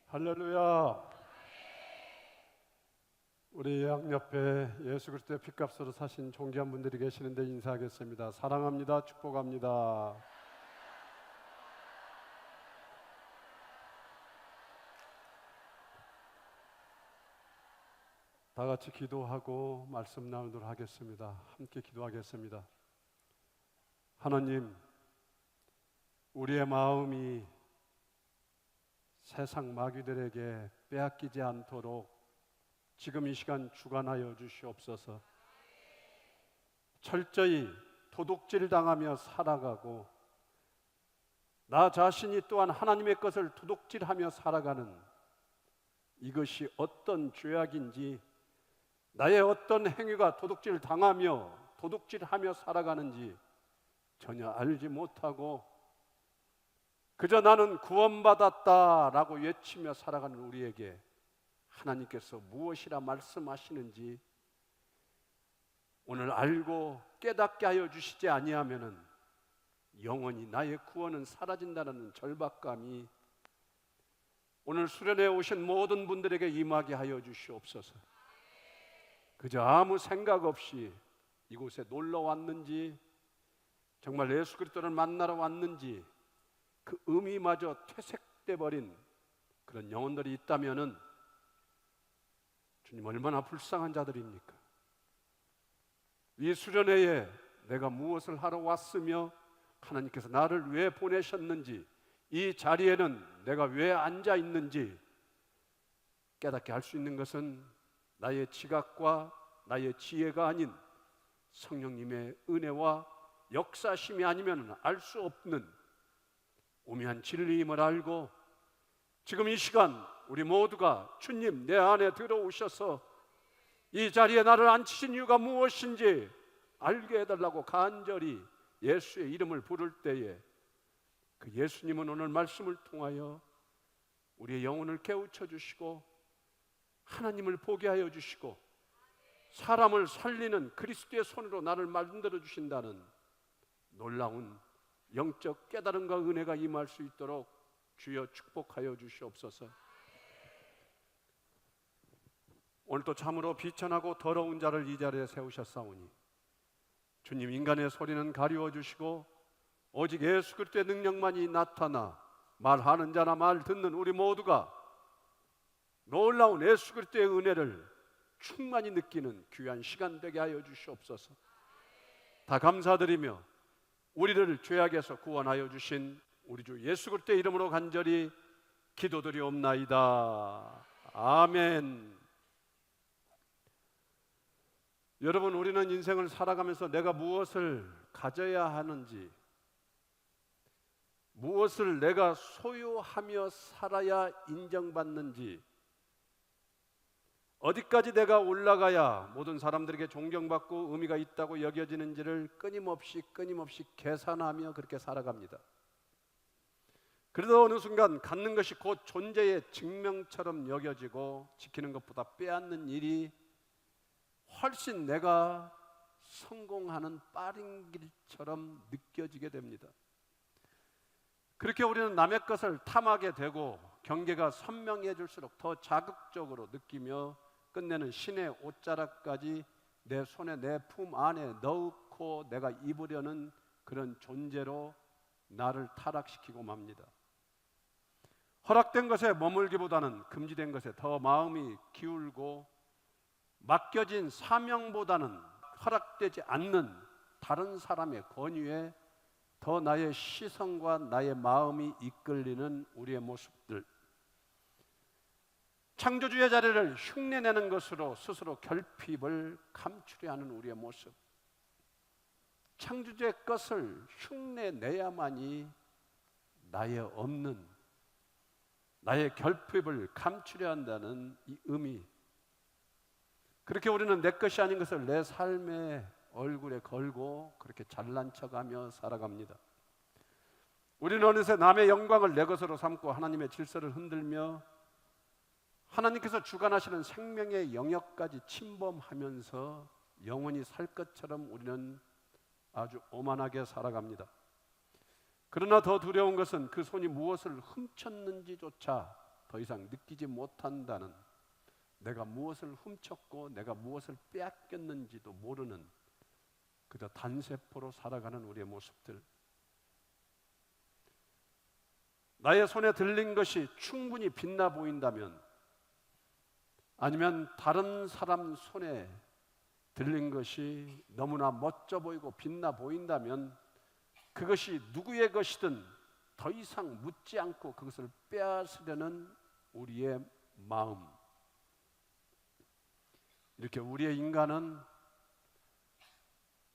할렐루야. 우리 양옆에 예수 그리스도의 피값으로 사신 존귀한 분들이 계시는데 인사하겠습니다. 사랑합니다. 축복합니다. 다 같이 기도하고 말씀 나누도록 하겠습니다. 함께 기도하겠습니다. 하나님, 우리의 마음이 세상 마귀들에게 빼앗기지 않도록 지금 이 시간 주관하여 주시옵소서. 철저히 도둑질 당하며 살아가고 나 자신이 또한 하나님의 것을 도둑질하며 살아가는 이것이 어떤 죄악인지, 나의 어떤 행위가 도둑질 당하며 도둑질하며 살아가는지 전혀 알지 못하고 그저 나는 구원받았다라고 외치며 살아가는 우리에게 하나님께서 무엇이라 말씀하시는지 오늘 알고 깨닫게 하여 주시지 아니하면은 영원히 나의 구원은 사라진다는 절박감이 오늘 수련회 오신 모든 분들에게 임하게 하여 주시옵소서. 그저 아무 생각 없이 이곳에 놀러 왔는지, 정말 예수 그리스도를 만나러 왔는지 그 의미마저 퇴색돼 버린 그런 영혼들이 있다면은 주님, 얼마나 불쌍한 자들입니까? 이 수련회에 내가 무엇을 하러 왔으며 하나님께서 나를 왜 보내셨는지, 이 자리에는 내가 왜 앉아 있는지 깨닫게 할 수 있는 것은 나의 지각과 나의 지혜가 아닌 성령님의 은혜와 역사심이 아니면 알 수 없는 오묘한 진리임을 알고 지금 이 시간 우리 모두가 주님 내 안에 들어오셔서 이 자리에 나를 앉히신 이유가 무엇인지 알게 해달라고 간절히 예수의 이름을 부를 때에 그 예수님은 오늘 말씀을 통하여 우리의 영혼을 깨우쳐 주시고 하나님을 보게 하여 주시고 사람을 살리는 그리스도의 손으로 나를 만들어 주신다는 놀라운 영적 깨달음과 은혜가 임할 수 있도록 주여 축복하여 주시옵소서. 오늘도 참으로 비천하고 더러운 자를 이 자리에 세우셨사오니 주님, 인간의 소리는 가리워 주시고 오직 예수 그리스도의 능력만이 나타나 말하는 자나 말 듣는 우리 모두가 놀라운 예수 그리스도의 은혜를 충만히 느끼는 귀한 시간 되게 하여 주시옵소서. 다 감사드리며 우리를 죄악에서 구원하여 주신 우리 주 예수 그리스도의 이름으로 간절히 기도드리옵나이다. 아멘. 여러분, 우리는 인생을 살아가면서 내가 무엇을 가져야 하는지, 무엇을 내가 소유하며 살아야 인정받는지, 어디까지 내가 올라가야 모든 사람들에게 존경받고 의미가 있다고 여겨지는지를 끊임없이 계산하며 그렇게 살아갑니다. 그러다 어느 순간 갖는 것이 곧 존재의 증명처럼 여겨지고 지키는 것보다 빼앗는 일이 훨씬 내가 성공하는 빠른 길처럼 느껴지게 됩니다. 그렇게 우리는 남의 것을 탐하게 되고 경계가 선명해질수록 더 자극적으로 느끼며 끝내는 신의 옷자락까지 내 손에 내 품 안에 넣고 내가 입으려는 그런 존재로 나를 타락시키고 맙니다. 허락된 것에 머물기보다는 금지된 것에 더 마음이 기울고 맡겨진 사명보다는 허락되지 않는 다른 사람의 권유에 더 나의 시선과 나의 마음이 이끌리는 우리의 모습들, 창조주의 자리를 흉내내는 것으로 스스로 결핍을 감추려 하는 우리의 모습, 창조주의 것을 흉내내야만이 나의 없는 나의 결핍을 감추려 한다는 이 의미, 그렇게 우리는 내 것이 아닌 것을 내 삶의 얼굴에 걸고 그렇게 잘난 척하며 살아갑니다. 우리는 어느새 남의 영광을 내 것으로 삼고 하나님의 질서를 흔들며 하나님께서 주관하시는 생명의 영역까지 침범하면서 영원히 살 것처럼 우리는 아주 오만하게 살아갑니다. 그러나 더 두려운 것은 그 손이 무엇을 훔쳤는지조차 더 이상 느끼지 못한다는, 내가 무엇을 훔쳤고 내가 무엇을 빼앗겼는지도 모르는 그저 단세포로 살아가는 우리의 모습들. 나의 손에 들린 것이 충분히 빛나 보인다면, 아니면 다른 사람 손에 들린 것이 너무나 멋져 보이고 빛나 보인다면, 그것이 누구의 것이든 더 이상 묻지 않고 그것을 빼앗으려는 우리의 마음. 이렇게 우리의 인간은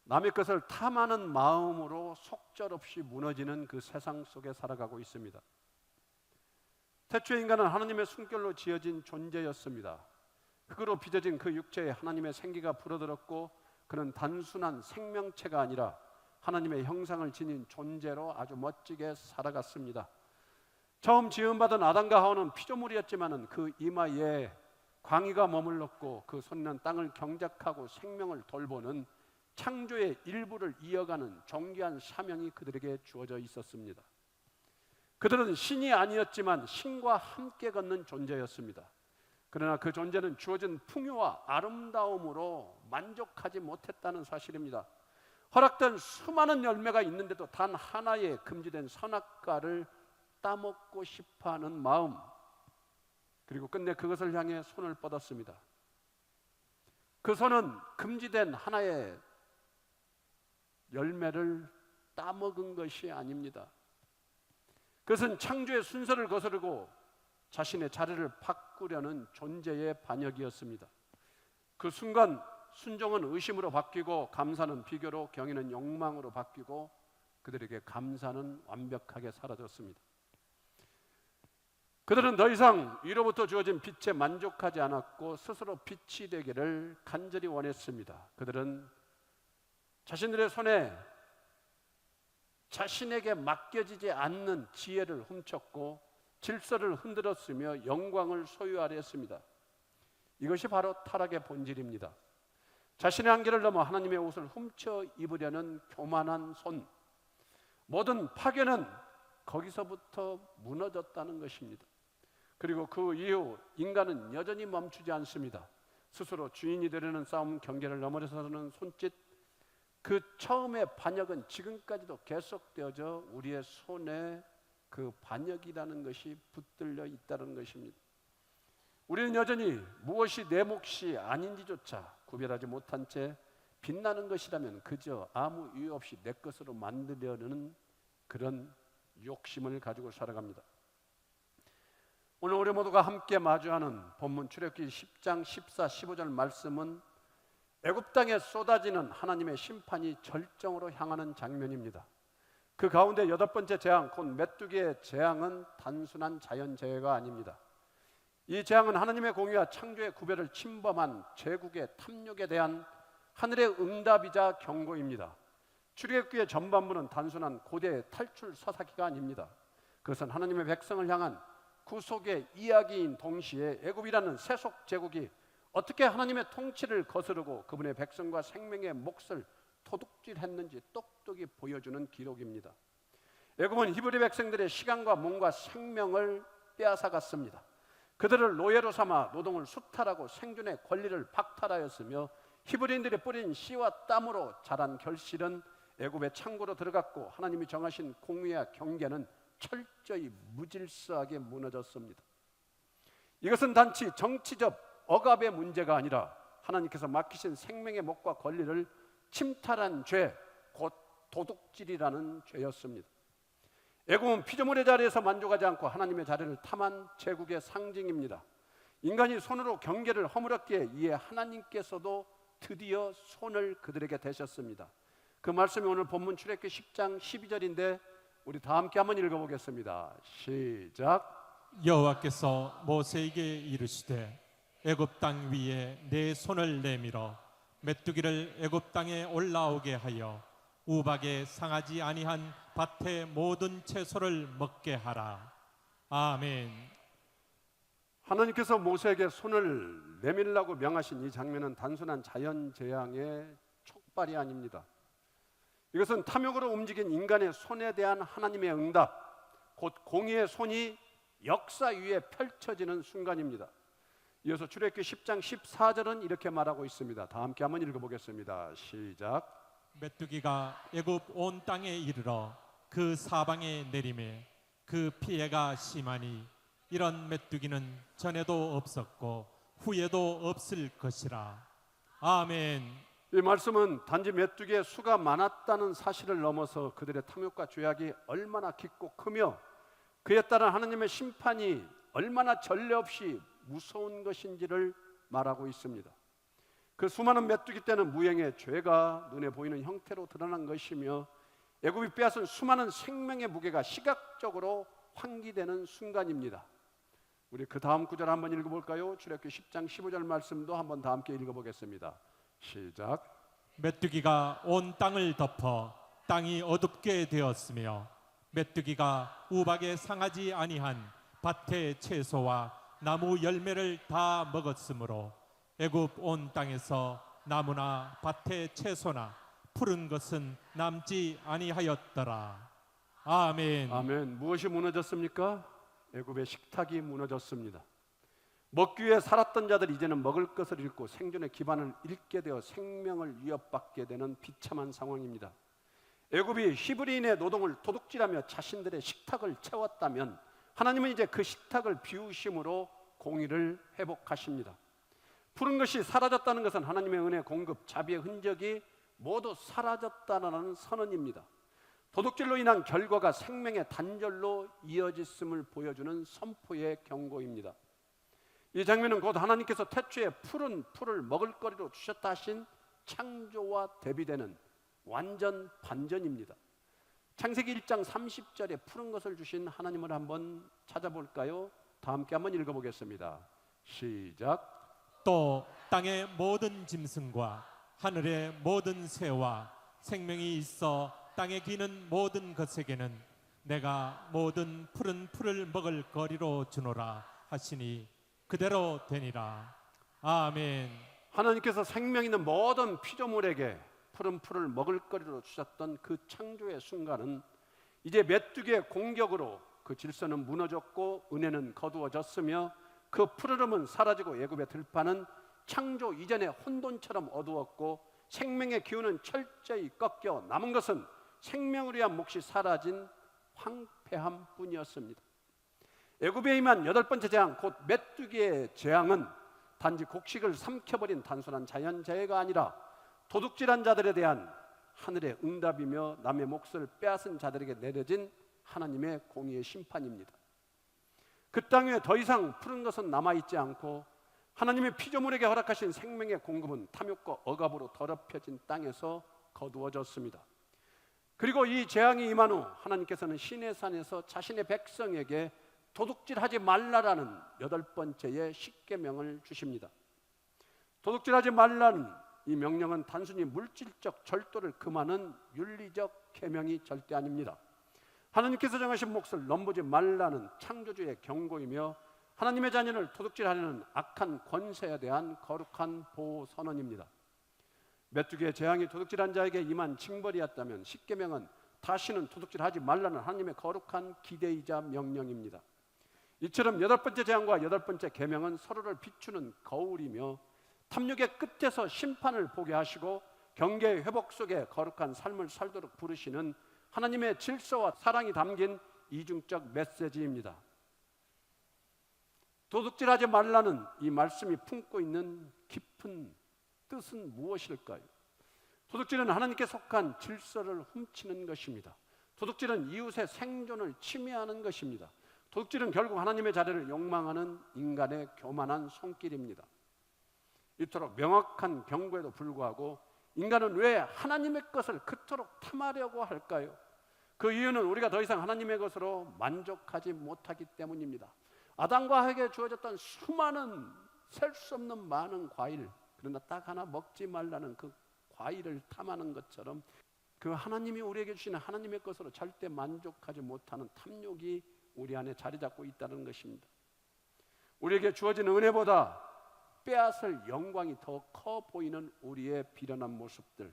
남의 것을 탐하는 마음으로 속절없이 무너지는 그 세상 속에 살아가고 있습니다. 태초의 인간은 하나님의 숨결로 지어진 존재였습니다. 흙으로 빚어진 그 육체에 하나님의 생기가 불어들었고, 그는 단순한 생명체가 아니라 하나님의 형상을 지닌 존재로 아주 멋지게 살아갔습니다. 처음 지음받은 아담과 하와는 피조물이었지만 그 이마에 광의가 머물렀고, 그 손에는 땅을 경작하고 생명을 돌보는 창조의 일부를 이어가는 존귀한 사명이 그들에게 주어져 있었습니다. 그들은 신이 아니었지만 신과 함께 걷는 존재였습니다. 그러나 그 존재는 주어진 풍요와 아름다움으로 만족하지 못했다는 사실입니다. 허락된 수많은 열매가 있는데도 단 하나의 금지된 선악과를 따먹고 싶어하는 마음, 그리고 끝내 그것을 향해 손을 뻗었습니다. 그 손은 금지된 하나의 열매를 따먹은 것이 아닙니다. 그것은 창조의 순서를 거스르고 자신의 자리를 바꾸려는 존재의 반역이었습니다. 그 순간 순종은 의심으로 바뀌고, 감사는 비교로, 경외는 욕망으로 바뀌고, 그들에게 감사는 완벽하게 사라졌습니다. 그들은 더 이상 위로부터 주어진 빛에 만족하지 않았고 스스로 빛이 되기를 간절히 원했습니다. 그들은 자신들의 손에 자신에게 맡겨지지 않는 지혜를 훔쳤고 질서를 흔들었으며 영광을 소유하려 했습니다. 이것이 바로 타락의 본질입니다. 자신의 한계를 넘어 하나님의 옷을 훔쳐 입으려는 교만한 손. 모든 파괴는 거기서부터 무너졌다는 것입니다. 그리고 그 이후 인간은 여전히 멈추지 않습니다. 스스로 주인이 되려는 싸움, 경계를 넘어서는 손짓, 그 처음의 반역은 지금까지도 계속되어져 우리의 손에 그 반역이라는 것이 붙들려 있다는 것입니다. 우리는 여전히 무엇이 내 몫이 아닌지조차 구별하지 못한 채 빛나는 것이라면 그저 아무 이유 없이 내 것으로 만들려는 그런 욕심을 가지고 살아갑니다. 오늘 우리 모두가 함께 마주하는 본문 출애굽기 10장 14, 15절 말씀은 애굽 땅에 쏟아지는 하나님의 심판이 절정으로 향하는 장면입니다. 그 가운데 여덟 번째 재앙, 곧 메뚜기의 재앙은 단순한 자연재해가 아닙니다. 이 재앙은 하나님의 공의와 창조의 구별을 침범한 제국의 탐욕에 대한 하늘의 응답이자 경고입니다. 출애굽기의 전반부는 단순한 고대의 탈출 서사기가 아닙니다. 그것은 하나님의 백성을 향한 구속의 이야기인 동시에 애굽이라는 세속 제국이 어떻게 하나님의 통치를 거스르고 그분의 백성과 생명의 몫을 도둑질했는지 똑똑히 보여주는 기록입니다. 애굽은 히브리 백성들의 시간과 몸과 생명을 빼앗아갔습니다. 그들을 노예로 삼아 노동을 수탈하고 생존의 권리를 박탈하였으며 히브리인들이 뿌린 씨와 땀으로 자란 결실은 애굽의 창고로 들어갔고 하나님이 정하신 공의와 경계는 철저히 무질서하게 무너졌습니다. 이것은 단지 정치적 억압의 문제가 아니라 하나님께서 맡기신 생명의 몫과 권리를 침탈한 죄, 곧 도둑질이라는 죄였습니다. 애굽은 피조물의 자리에서 만족하지 않고 하나님의 자리를 탐한 제국의 상징입니다. 인간이 손으로 경계를 허물었기에 이에 하나님께서도 드디어 손을 그들에게 대셨습니다. 그 말씀이 오늘 본문 출애굽기 10장 12절인데 우리 다 함께 한번 읽어보겠습니다. 시작. 여호와께서 모세에게 이르시되 애굽 땅 위에 내 손을 내밀어 메뚜기를 애굽 땅에 올라오게 하여 우박에 상하지 아니한 밭의 모든 채소를 먹게 하라. 아멘. 하나님께서 모세에게 손을 내밀라고 명하신 이 장면은 단순한 자연재앙의 촉발이 아닙니다. 이것은 탐욕으로 움직인 인간의 손에 대한 하나님의 응답, 곧 공의의 손이 역사 위에 펼쳐지는 순간입니다. 이어서 출애굽기 10장 14절은 이렇게 말하고 있습니다. 다 함께 한번 읽어보겠습니다. 시작. 메뚜기가 애굽 온 땅에 이르러 그 사방에 내림에 그 피해가 심하니 이런 메뚜기는 전에도 없었고 후에도 없을 것이라. 아멘. 이 말씀은 단지 메뚜기의 수가 많았다는 사실을 넘어서 그들의 탐욕과 죄악이 얼마나 깊고 크며 그에 따른 하나님의 심판이 얼마나 전례 없이 무서운 것인지를 말하고 있습니다. 그 수많은 메뚜기 떼는 무행의 죄가 눈에 보이는 형태로 드러난 것이며 애굽이 빼앗은 수많은 생명의 무게가 시각적으로 환기되는 순간입니다. 우리 그 다음 구절 한번 읽어볼까요? 출애굽기 10장 15절 말씀도 한번 다 함께 읽어보겠습니다. 시작. 메뚜기가 온 땅을 덮어 땅이 어둡게 되었으며 메뚜기가 우박에 상하지 아니한 밭의 채소와 나무 열매를 다 먹었으므로 애굽 온 땅에서 나무나 밭의 채소나 푸른 것은 남지 아니하였더라. 아멘. 아멘. 무엇이 무너졌습니까? 애굽의 식탁이 무너졌습니다. 먹기 위해 살았던 자들이 이제는 먹을 것을 잃고 생존의 기반을 잃게 되어 생명을 위협받게 되는 비참한 상황입니다. 애굽이 히브리인의 노동을 도둑질하며 자신들의 식탁을 채웠다면 하나님은 이제 그 식탁을 비우심으로 공의를 회복하십니다. 푸른 것이 사라졌다는 것은 하나님의 은혜 공급, 자비의 흔적이 모두 사라졌다는 선언입니다. 도둑질로 인한 결과가 생명의 단절로 이어졌음을 보여주는 선포의 경고입니다. 이 장면은 곧 하나님께서 태초에 푸른 풀을 먹을거리로 주셨다 하신 창조와 대비되는 완전 반전입니다. 창세기 1장 30절에 푸른 것을 주신 하나님을 한번 찾아볼까요? 다 함께 한번 읽어보겠습니다. 시작. 또 땅의 모든 짐승과 하늘의 모든 새와 생명이 있어 땅에 기는 모든 것에게는 내가 모든 푸른 풀을 먹을 거리로 주노라 하시니 그대로 되니라. 아멘. 하나님께서 생명 있는 모든 피조물에게 푸른 풀을 먹을 거리로 주셨던 그 창조의 순간은 이제 메뚜기의 공격으로 그 질서는 무너졌고 은혜는 거두어졌으며 그 푸르름은 사라지고 애굽의 들판은 창조 이전의 혼돈처럼 어두웠고 생명의 기운은 철저히 꺾여 남은 것은 생명을 위한 몫이 사라진 황폐함 뿐이었습니다. 애굽에 임한 여덟 번째 재앙, 곧 메뚜기의 재앙은 단지 곡식을 삼켜버린 단순한 자연재해가 아니라 도둑질한 자들에 대한 하늘의 응답이며 남의 몫을 빼앗은 자들에게 내려진 하나님의 공의의 심판입니다. 그 땅 위에 더 이상 푸른 것은 남아있지 않고 하나님의 피조물에게 허락하신 생명의 공급은 탐욕과 억압으로 더럽혀진 땅에서 거두어졌습니다. 그리고 이 재앙이 임한 후 하나님께서는 시내산에서 자신의 백성에게 도둑질하지 말라라는 여덟 번째의 십계명을 주십니다. 도둑질하지 말라는 이 명령은 단순히 물질적 절도를 금하는 윤리적 계명이 절대 아닙니다. 하나님께서 정하신 몫을 넘보지 말라는 창조주의 경고이며 하나님의 자녀를 도둑질하려는 악한 권세에 대한 거룩한 보호 선언입니다. 메뚜기의 재앙이 도둑질한 자에게 임한 징벌이었다면 십계명은 다시는 도둑질하지 말라는 하나님의 거룩한 기대이자 명령입니다. 이처럼 여덟 번째 재앙과 여덟 번째 계명은 서로를 비추는 거울이며 탐욕의 끝에서 심판을 보게 하시고 경계의 회복 속에 거룩한 삶을 살도록 부르시는 하나님의 질서와 사랑이 담긴 이중적 메시지입니다. 도둑질하지 말라는 이 말씀이 품고 있는 깊은 뜻은 무엇일까요? 도둑질은 하나님께 속한 질서를 훔치는 것입니다. 도둑질은 이웃의 생존을 침해하는 것입니다. 도둑질은 결국 하나님의 자리를 욕망하는 인간의 교만한 손길입니다. 이토록 명확한 경고에도 불구하고 인간은 왜 하나님의 것을 그토록 탐하려고 할까요? 그 이유는 우리가 더 이상 하나님의 것으로 만족하지 못하기 때문입니다. 아담과 하에게 주어졌던 수많은 셀 수 없는 많은 과일, 그러나 딱 하나 먹지 말라는 그 과일을 탐하는 것처럼 그 하나님이 우리에게 주시는 하나님의 것으로 절대 만족하지 못하는 탐욕이 우리 안에 자리 잡고 있다는 것입니다. 우리에게 주어진 은혜보다 빼앗을 영광이 더 커 보이는 우리의 비련한 모습들,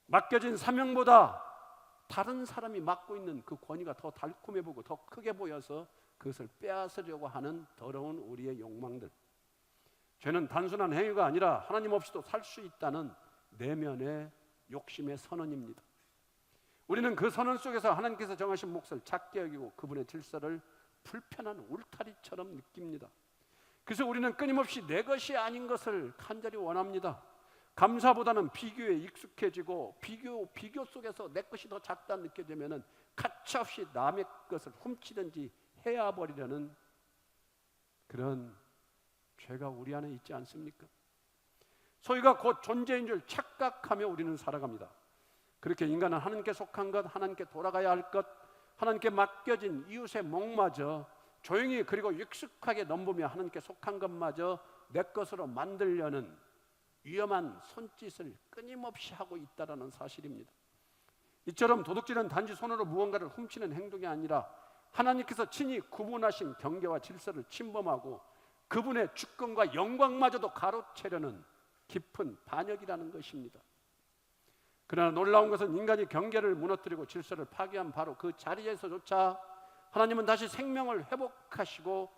맡겨진 사명보다 다른 사람이 맡고 있는 그 권위가 더 달콤해 보고 더 크게 보여서 그것을 빼앗으려고 하는 더러운 우리의 욕망들. 죄는 단순한 행위가 아니라 하나님 없이도 살 수 있다는 내면의 욕심의 선언입니다. 우리는 그 선언 속에서 하나님께서 정하신 몫을 작게 여기고 그분의 질서를 불편한 울타리처럼 느낍니다. 그래서 우리는 끊임없이 내 것이 아닌 것을 간절히 원합니다. 감사보다는 비교에 익숙해지고 비교 속에서 내 것이 더 작다 느껴지면은 가차없이 남의 것을 훔치든지 해야 버리려는 그런 죄가 우리 안에 있지 않습니까? 소유가 곧 존재인 줄 착각하며 우리는 살아갑니다. 그렇게 인간은 하나님께 속한 것, 하나님께 돌아가야 할 것, 하나님께 맡겨진 이웃의 몫마저 조용히 그리고 익숙하게 넘보며 하나님께 속한 것마저 내 것으로 만들려는 위험한 손짓을 끊임없이 하고 있다는 사실입니다. 이처럼 도둑질은 단지 손으로 무언가를 훔치는 행동이 아니라 하나님께서 친히 구분하신 경계와 질서를 침범하고 그분의 주권과 영광마저도 가로채려는 깊은 반역이라는 것입니다. 그러나 놀라운 것은 인간이 경계를 무너뜨리고 질서를 파괴한 바로 그 자리에서조차 하나님은 다시 생명을 회복하시고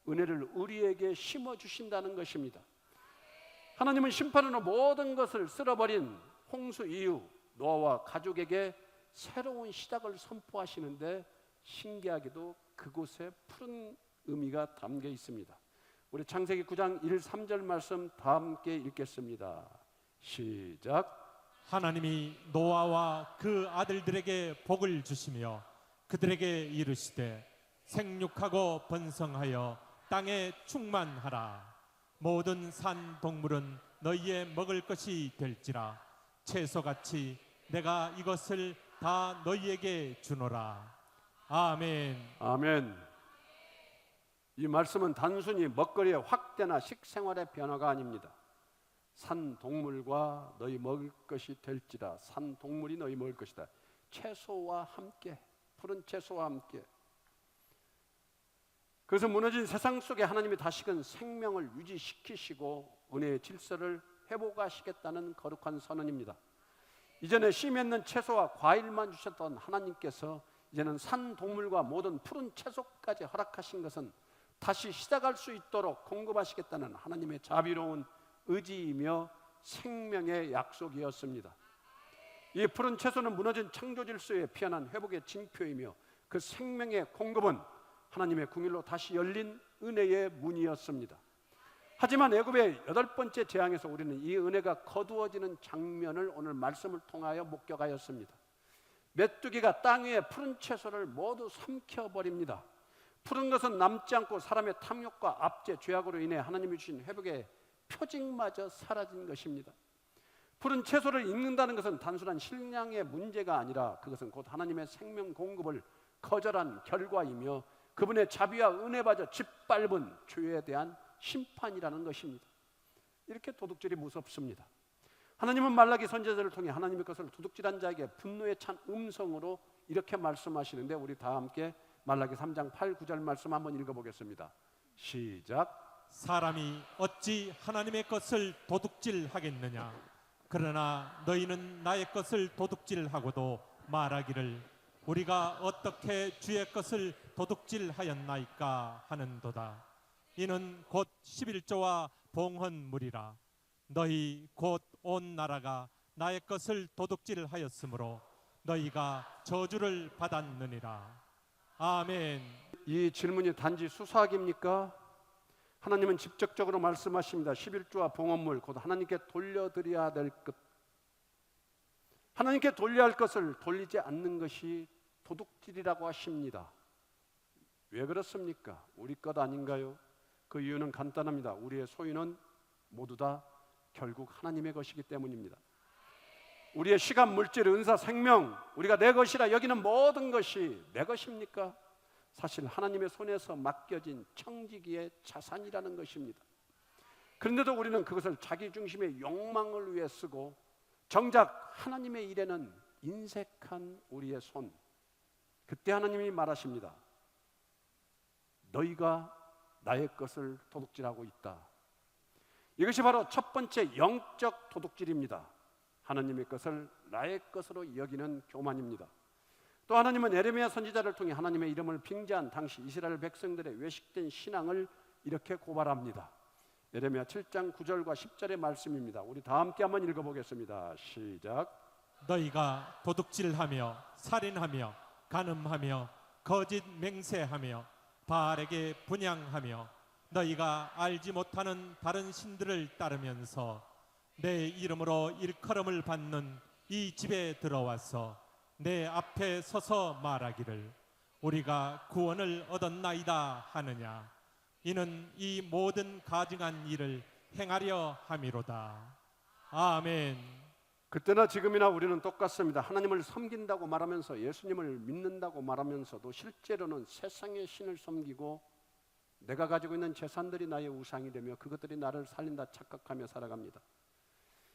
은혜를 우리에게 심어주신다는 것입니다. 하나님은 심판으로 모든 것을 쓸어버린 홍수 이후 노아와 가족에게 새로운 시작을 선포하시는데 신기하게도 그곳에 푸른 의미가 담겨 있습니다. 우리 창세기 9장 1, 3절 말씀 다 함께 읽겠습니다. 시작. 하나님이 노아와 그 아들들에게 복을 주시며 그들에게 이르시되 생육하고 번성하여 땅에 충만하라. 모든 산 동물은 너희의 먹을 것이 될지라. 채소같이 내가 이것을 다 너희에게 주노라. 아멘. 아멘. 이 말씀은 단순히 먹거리의 확대나 식생활의 변화가 아닙니다. 산 동물과 너희 먹을 것이 될지라. 산 동물이 너희 먹을 것이다. 채소와 함께, 푸른 채소와 함께. 그래서 무너진 세상 속에 하나님이 다시금 생명을 유지시키시고 은혜의 질서를 회복하시겠다는 거룩한 선언입니다. 이전에 씨 맺는 채소와 과일만 주셨던 하나님께서 이제는 산 동물과 모든 푸른 채소까지 허락하신 것은 다시 시작할 수 있도록 공급하시겠다는 하나님의 자비로운 의지이며 생명의 약속이었습니다. 이 푸른 채소는 무너진 창조 질서의 피어난 회복의 징표이며 그 생명의 공급은 하나님의 궁일로 다시 열린 은혜의 문이었습니다. 하지만 애굽의 8번째 재앙에서 우리는 이 은혜가 거두어지는 장면을 오늘 말씀을 통하여 목격하였습니다. 메뚜기가 땅 위에 푸른 채소를 모두 삼켜버립니다. 푸른 것은 남지 않고 사람의 탐욕과 압제, 죄악으로 인해 하나님이 주신 회복의 표징마저 사라진 것입니다. 푸른 채소를 읽는다는 것은 단순한 식량의 문제가 아니라 그것은 곧 하나님의 생명 공급을 거절한 결과이며 그분의 자비와 은혜마저 짓밟은 죄에 대한 심판이라는 것입니다. 이렇게 도둑질이 무섭습니다. 하나님은 말라기 선지자를 통해 하나님의 것을 도둑질한 자에게 분노에 찬 음성으로 이렇게 말씀하시는데 우리 다 함께 말라기 3장 8, 9절 말씀 한번 읽어보겠습니다. 시작. 사람이 어찌 하나님의 것을 도둑질하겠느냐. 그러나 너희는 나의 것을 도둑질하고도 말하기를 우리가 어떻게 주의 것을 도둑질하였나이까 하는도다. 이는 곧 11조와 봉헌물이라. 너희 곧 온 나라가 나의 것을 도둑질하였으므로 너희가 저주를 받았느니라. 아멘. 이 질문이 단지 수사학입니까? 하나님은 직접적으로 말씀하십니다. 11조와 봉헌물 곧 하나님께 돌려드려야 될 것, 하나님께 돌려야 할 것을 돌리지 않는 것이 도둑질이라고 하십니다. 왜 그렇습니까? 우리 것 아닌가요? 그 이유는 간단합니다. 우리의 소유는 모두 다 결국 하나님의 것이기 때문입니다. 우리의 시간, 물질, 은사, 생명, 우리가 내 것이라 여기는 모든 것이 내 것입니까? 사실 하나님의 손에서 맡겨진 청지기의 자산이라는 것입니다. 그런데도 우리는 그것을 자기 중심의 욕망을 위해 쓰고 정작 하나님의 일에는 인색한 우리의 손. 그때 하나님이 말하십니다. 너희가 나의 것을 도둑질하고 있다. 이것이 바로 첫 번째 영적 도둑질입니다. 하나님의 것을 나의 것으로 여기는 교만입니다. 또 하나님은 에레미야 선지자를 통해 하나님의 이름을 빙자한 당시 이스라엘 백성들의 외식된 신앙을 이렇게 고발합니다. 에레미야 7장 9절과 10절의 말씀입니다. 우리 다 함께 한번 읽어보겠습니다. 시작. 너희가 도둑질하며 살인하며 간음하며 거짓 맹세하며 바알에게 분향하며 너희가 알지 못하는 다른 신들을 따르면서 내 이름으로 일컬음을 받는 이 집에 들어와서 내 앞에 서서 말하기를 우리가 구원을 얻었나이다 하느냐. 이는 이 모든 가증한 일을 행하려 함이로다. 아멘. 그때나 지금이나 우리는 똑같습니다. 하나님을 섬긴다고 말하면서 예수님을 믿는다고 말하면서도 실제로는 세상의 신을 섬기고 내가 가지고 있는 재산들이 나의 우상이 되며 그것들이 나를 살린다 착각하며 살아갑니다.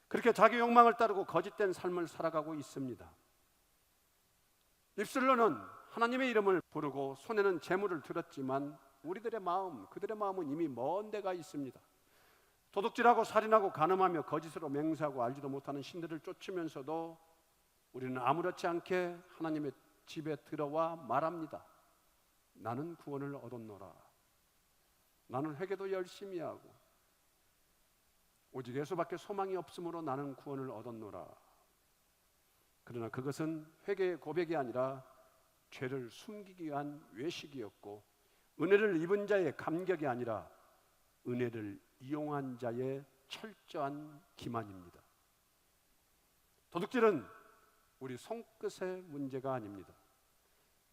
그렇게 자기 욕망을 따르고 거짓된 삶을 살아가고 있습니다. 입술로는 하나님의 이름을 부르고 손에는 재물을 들었지만 우리들의 마음, 그들의 마음은 이미 먼 데가 있습니다. 도둑질하고 살인하고 간음하며 거짓으로 맹세하고 알지도 못하는 신들을 쫓으면서도 우리는 아무렇지 않게 하나님의 집에 들어와 말합니다. 나는 구원을 얻었노라. 나는 회개도 열심히 하고 오직 예수밖에 소망이 없으므로 나는 구원을 얻었노라. 그러나 그것은 회개의 고백이 아니라 죄를 숨기기 위한 외식이었고 은혜를 입은 자의 감격이 아니라 은혜를 이용한 자의 철저한 기만입니다. 도둑질은 우리 손끝의 문제가 아닙니다.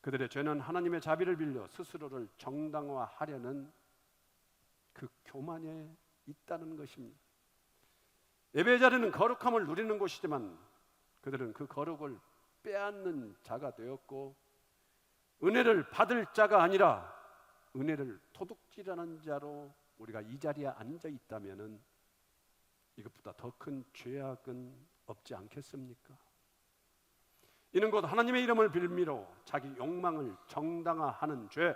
그들의 죄는 하나님의 자비를 빌려 스스로를 정당화하려는 그 교만에 있다는 것입니다. 예배의 자리는 거룩함을 누리는 곳이지만 그들은 그 거룩을 빼앗는 자가 되었고 은혜를 받을 자가 아니라 은혜를 도둑질하는 자로 우리가 이 자리에 앉아 있다면은 이것보다 더 큰 죄악은 없지 않겠습니까? 이는 곧 하나님의 이름을 빌미로 자기 욕망을 정당화하는 죄,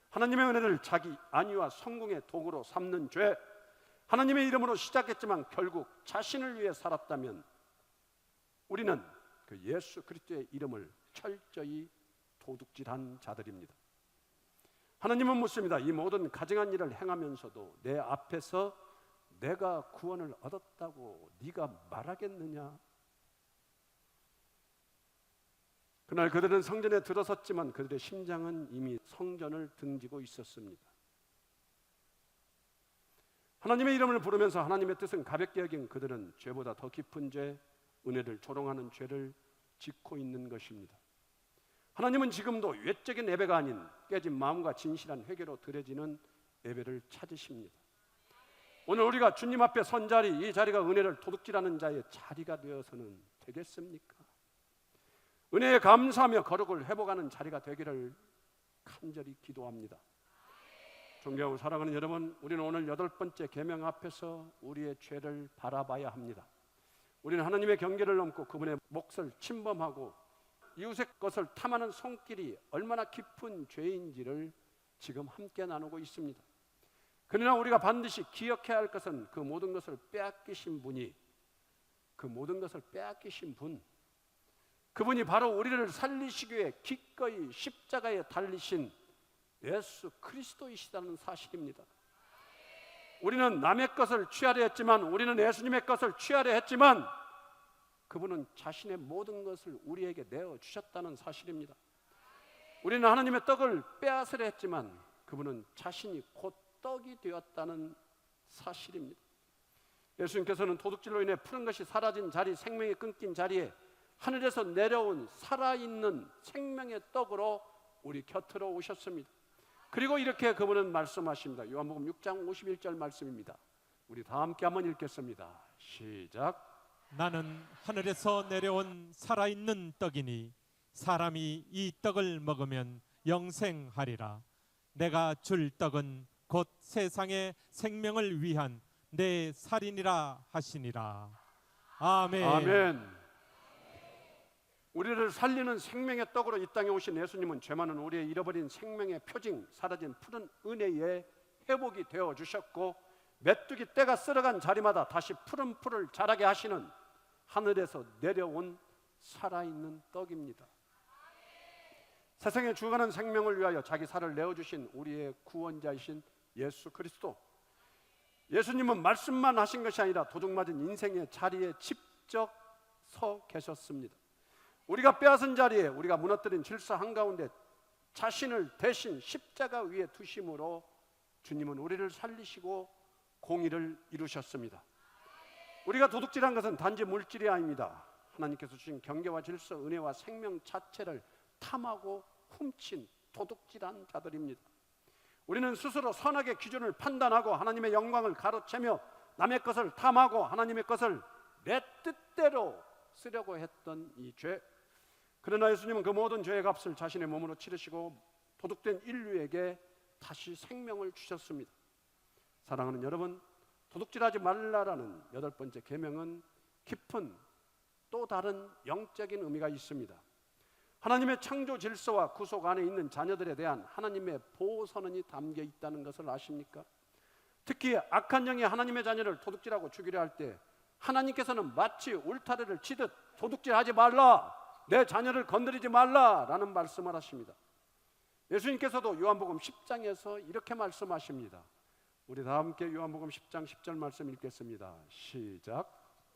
하나님의 은혜를 자기 안위와 성공의 도구로 삼는 죄, 하나님의 이름으로 시작했지만 결국 자신을 위해 살았다면 우리는 그 예수 그리스도의 이름을 철저히 도둑질한 자들입니다. 하나님은 묻습니다. 이 모든 가증한 일을 행하면서도 내 앞에서 내가 구원을 얻었다고 네가 말하겠느냐? 그날 그들은 성전에 들어섰지만 그들의 심장은 이미 성전을 등지고 있었습니다. 하나님의 이름을 부르면서 하나님의 뜻은 가볍게 여긴 그들은 죄보다 더 깊은 죄, 은혜를 조롱하는 죄를 짓고 있는 것입니다. 하나님은 지금도 외적인 예배가 아닌 깨진 마음과 진실한 회개로 드려지는 예배를 찾으십니다. 오늘 우리가 주님 앞에 선 자리, 이 자리가 은혜를 도둑질하는 자의 자리가 되어서는 되겠습니까? 은혜에 감사하며 거룩을 회복하는 자리가 되기를 간절히 기도합니다. 존경하고 사랑하는 여러분, 우리는 오늘 8번째 계명 앞에서 우리의 죄를 바라봐야 합니다. 우리는 하나님의 경계를 넘고 그분의 몫을 침범하고 이웃의 것을 탐하는 손길이 얼마나 깊은 죄인지를 지금 함께 나누고 있습니다. 그러나 우리가 반드시 기억해야 할 것은 그 모든 것을 빼앗기신 분이, 그 모든 것을 빼앗기신 분, 그분이 바로 우리를 살리시기 위해 기꺼이 십자가에 달리신 예수 그리스도이시다는 사실입니다. 우리는 남의 것을 취하려 했지만, 우리는 예수님의 것을 취하려 했지만 그분은 자신의 모든 것을 우리에게 내어주셨다는 사실입니다. 우리는 하나님의 떡을 빼앗으려 했지만 그분은 자신이 곧 떡이 되었다는 사실입니다. 예수님께서는 도둑질로 인해 푸른 것이 사라진 자리, 생명이 끊긴 자리에 하늘에서 내려온 살아있는 생명의 떡으로 우리 곁으로 오셨습니다. 그리고 이렇게 그분은 말씀하십니다. 요한복음 6장 51절 말씀입니다. 우리 다 함께 한번 읽겠습니다. 시작. 나는 하늘에서 내려온 살아있는 떡이니 사람이 이 떡을 먹으면 영생하리라. 내가 줄 떡은 곧 세상의 생명을 위한 내 살이니라 하시니라. 아멘. 아멘. 우리를 살리는 생명의 떡으로 이 땅에 오신 예수님은 죄 많은 우리의 잃어버린 생명의 표징, 사라진 푸른 은혜의 회복이 되어 주셨고 메뚜기 떼가 쓸어간 자리마다 다시 푸른 풀을 자라게 하시는 하늘에서 내려온 살아있는 떡입니다. 세상에 죽어가는 생명을 위하여 자기 살을 내어주신 우리의 구원자이신 예수 그리스도, 예수님은 말씀만 하신 것이 아니라 도둑맞은 인생의 자리에 직접 서 계셨습니다. 우리가 빼앗은 자리에, 우리가 무너뜨린 질서 한가운데 자신을 대신 십자가 위에 두심으로 주님은 우리를 살리시고 공의를 이루셨습니다. 우리가 도둑질한 것은 단지 물질이 아닙니다. 하나님께서 주신 경계와 질서, 은혜와 생명 자체를 탐하고 훔친 도둑질한 자들입니다. 우리는 스스로 선악의 기준을 판단하고 하나님의 영광을 가로채며 남의 것을 탐하고 하나님의 것을 내 뜻대로 쓰려고 했던 이 죄. 그러나 예수님은 그 모든 죄의 값을 자신의 몸으로 치르시고 도둑된 인류에게 다시 생명을 주셨습니다. 사랑하는 여러분, 도둑질하지 말라라는 8번째 계명은 깊은 또 다른 영적인 의미가 있습니다. 하나님의 창조 질서와 구속 안에 있는 자녀들에 대한 하나님의 보호 선언이 담겨 있다는 것을 아십니까? 특히 악한 영이 하나님의 자녀를 도둑질하고 죽이려 할 때 하나님께서는 마치 울타리를 치듯 도둑질하지 말라, 내 자녀를 건드리지 말라라는 말씀을 하십니다. 예수님께서도 요한복음 10장에서 이렇게 말씀하십니다. 우리 다 함께 요한복음 10장 10절 말씀 읽겠습니다. 시작.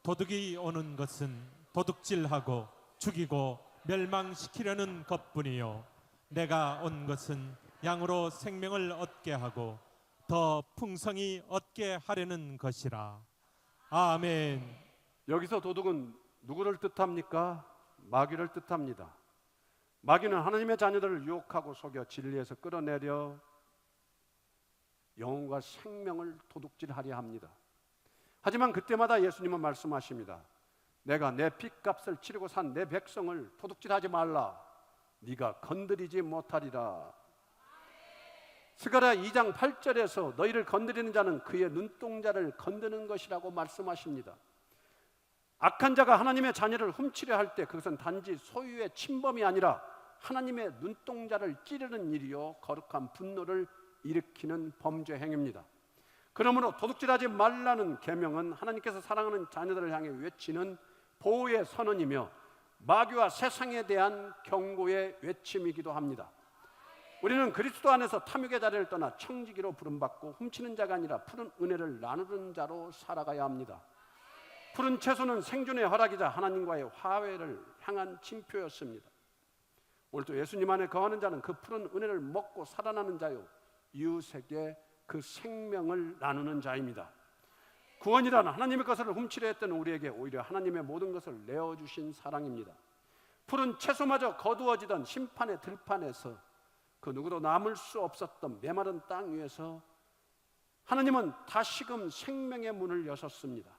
도둑이 오는 것은 도둑질하고 죽이고 멸망시키려는 것뿐이요 내가 온 것은 양으로 생명을 얻게 하고 더 풍성히 얻게 하려는 것이라. 아멘. 여기서 도둑은 누구를 뜻합니까? 마귀를 뜻합니다. 마귀는 하나님의 자녀들을 유혹하고 속여 진리에서 끌어내려 영혼과 생명을 도둑질하려 합니다. 하지만 그때마다 예수님은 말씀하십니다. 내가 내 핏값을 치르고 산 내 백성을 도둑질하지 말라. 네가 건드리지 못하리라. 스가랴 2장 8절에서 너희를 건드리는 자는 그의 눈동자를 건드는 것이라고 말씀하십니다. 악한 자가 하나님의 자녀를 훔치려 할 때 그것은 단지 소유의 침범이 아니라 하나님의 눈동자를 찌르는 일이요 거룩한 분노를 일으키는 범죄 행위입니다. 그러므로 도둑질하지 말라는 계명은 하나님께서 사랑하는 자녀들을 향해 외치는 보호의 선언이며 마귀와 세상에 대한 경고의 외침이기도 합니다. 우리는 그리스도 안에서 탐욕의 자리를 떠나 청지기로 부름받고 훔치는 자가 아니라 푸른 은혜를 나누는 자로 살아가야 합니다. 푸른 채소는 생존의 허락이자 하나님과의 화해를 향한 징표였습니다. 오늘도 예수님 안에 거하는 자는 그 푸른 은혜를 먹고 살아나는 자요 이웃에게 그 생명을 나누는 자입니다. 구원이란 하나님의 것을 훔치려 했던 우리에게 오히려 하나님의 모든 것을 내어주신 사랑입니다. 푸른 채소마저 거두어지던 심판의 들판에서 그 누구도 남을 수 없었던 메마른 땅 위에서 하나님은 다시금 생명의 문을 여셨습니다.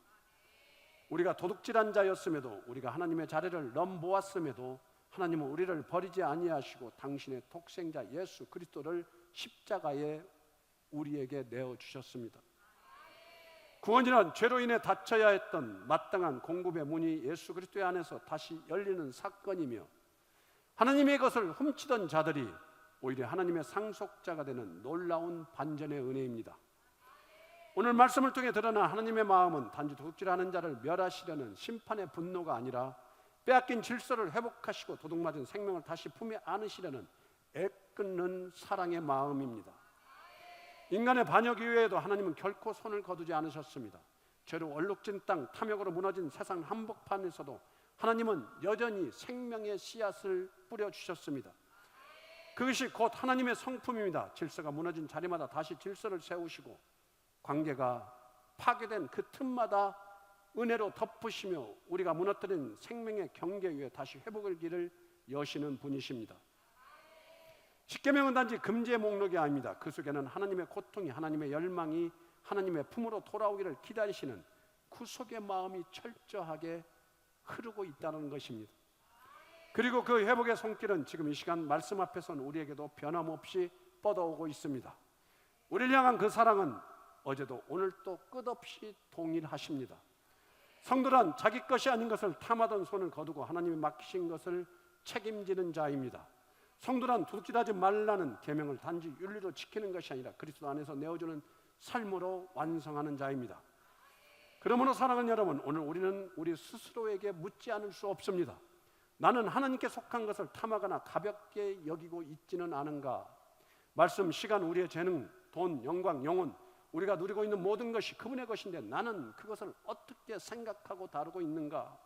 우리가 도둑질한 자였음에도 우리가 하나님의 자리를 넘보았음에도 하나님은 우리를 버리지 아니하시고 당신의 독생자 예수 그리스도를 십자가에 우리에게 내어주셨습니다. 구원이란 죄로 인해 닫혀야 했던 마땅한 공급의 문이 예수 그리스도의 안에서 다시 열리는 사건이며 하나님의 것을 훔치던 자들이 오히려 하나님의 상속자가 되는 놀라운 반전의 은혜입니다. 오늘 말씀을 통해 드러난 하나님의 마음은 단지 도둑질하는 자를 멸하시려는 심판의 분노가 아니라 빼앗긴 질서를 회복하시고 도둑맞은 생명을 다시 품에 안으시려는 애끓는 사랑의 마음입니다. 인간의 반역 이외에도 하나님은 결코 손을 거두지 않으셨습니다. 죄로 얼룩진 땅, 탐욕으로 무너진 세상 한복판에서도 하나님은 여전히 생명의 씨앗을 뿌려주셨습니다. 그것이 곧 하나님의 성품입니다. 질서가 무너진 자리마다 다시 질서를 세우시고 관계가 파괴된 그 틈마다 은혜로 덮으시며 우리가 무너뜨린 생명의 경계 위에 다시 회복의 길을 여시는 분이십니다. 십계명은 단지 금지의 목록이 아닙니다. 그 속에는 하나님의 고통이, 하나님의 열망이 하나님의 품으로 돌아오기를 기다리시는 구속의 마음이 철저하게 흐르고 있다는 것입니다. 그리고 그 회복의 손길은 지금 이 시간 말씀 앞에 선 우리에게도 변함없이 뻗어오고 있습니다. 우리를 향한 그 사랑은 어제도 오늘도 끝없이 동일하십니다. 성도란 자기 것이 아닌 것을 탐하던 손을 거두고 하나님이 맡기신 것을 책임지는 자입니다. 성도란 도둑질하지 말라는 계명을 단지 윤리로 지키는 것이 아니라 그리스도 안에서 내어주는 삶으로 완성하는 자입니다. 그러므로 사랑하는 여러분, 오늘 우리는 우리 스스로에게 묻지 않을 수 없습니다. 나는 하나님께 속한 것을 탐하거나 가볍게 여기고 있지는 않은가? 말씀, 시간, 우리의 재능, 돈, 영광, 영혼, 우리가 누리고 있는 모든 것이 그분의 것인데 나는 그것을 어떻게 생각하고 다루고 있는가?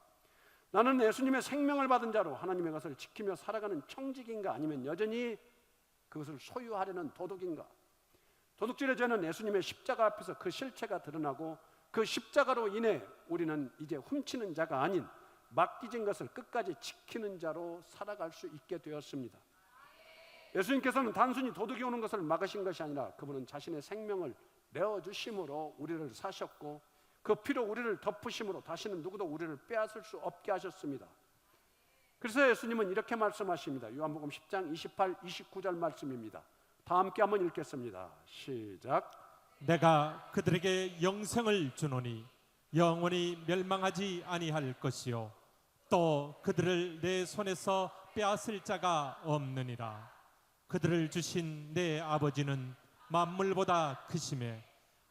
나는 예수님의 생명을 받은 자로 하나님의 것을 지키며 살아가는 청직인가? 아니면 여전히 그것을 소유하려는 도둑인가? 도둑질의 죄는 예수님의 십자가 앞에서 그 실체가 드러나고 그 십자가로 인해 우리는 이제 훔치는 자가 아닌 맡기진 것을 끝까지 지키는 자로 살아갈 수 있게 되었습니다. 예수님께서는 단순히 도둑이 오는 것을 막으신 것이 아니라 그분은 자신의 생명을 내어주심으로 우리를 사셨고 그 피로 우리를 덮으심으로 다시는 누구도 우리를 빼앗을 수 없게 하셨습니다. 그래서 예수님은 이렇게 말씀하십니다. 요한복음 10장 28, 29절 말씀입니다. 다 함께 한번 읽겠습니다. 시작. 내가 그들에게 영생을 주노니 영원히 멸망하지 아니할 것이요 또 그들을 내 손에서 빼앗을 자가 없느니라. 그들을 주신 내 아버지는 만물보다 크심에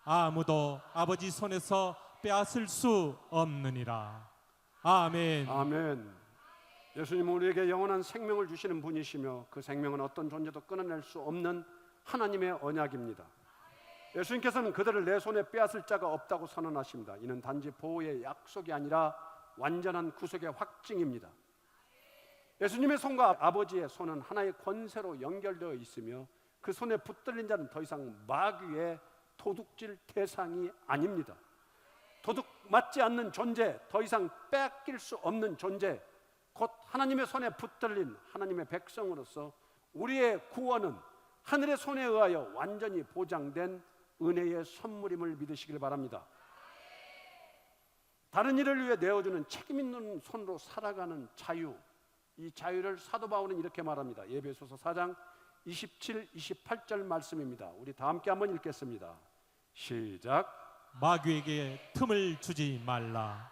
아무도 아버지 손에서 빼앗을 수 없느니라. 아멘. 아멘. 예수님은 우리에게 영원한 생명을 주시는 분이시며 그 생명은 어떤 존재도 끊어낼 수 없는 하나님의 언약입니다. 예수님께서는 그들을 내 손에 빼앗을 자가 없다고 선언하십니다. 이는 단지 보호의 약속이 아니라 완전한 구속의 확증입니다. 예수님의 손과 아버지의 손은 하나의 권세로 연결되어 있으며 그 손에 붙들린 자는 더 이상 마귀의 도둑질 대상이 아닙니다. 도둑 맞지 않는 존재, 더 이상 뺏길 수 없는 존재, 곧 하나님의 손에 붙들린 하나님의 백성으로서 우리의 구원은 하늘의 손에 의하여 완전히 보장된 은혜의 선물임을 믿으시길 바랍니다. 다른 일을 위해 내어주는 책임 있는 손으로 살아가는 자유, 이 자유를 사도 바울은 이렇게 말합니다. 에베소서 4장 27, 28절 말씀입니다. 우리 다 함께 한번 읽겠습니다. 시작. 마귀에게 틈을 주지 말라.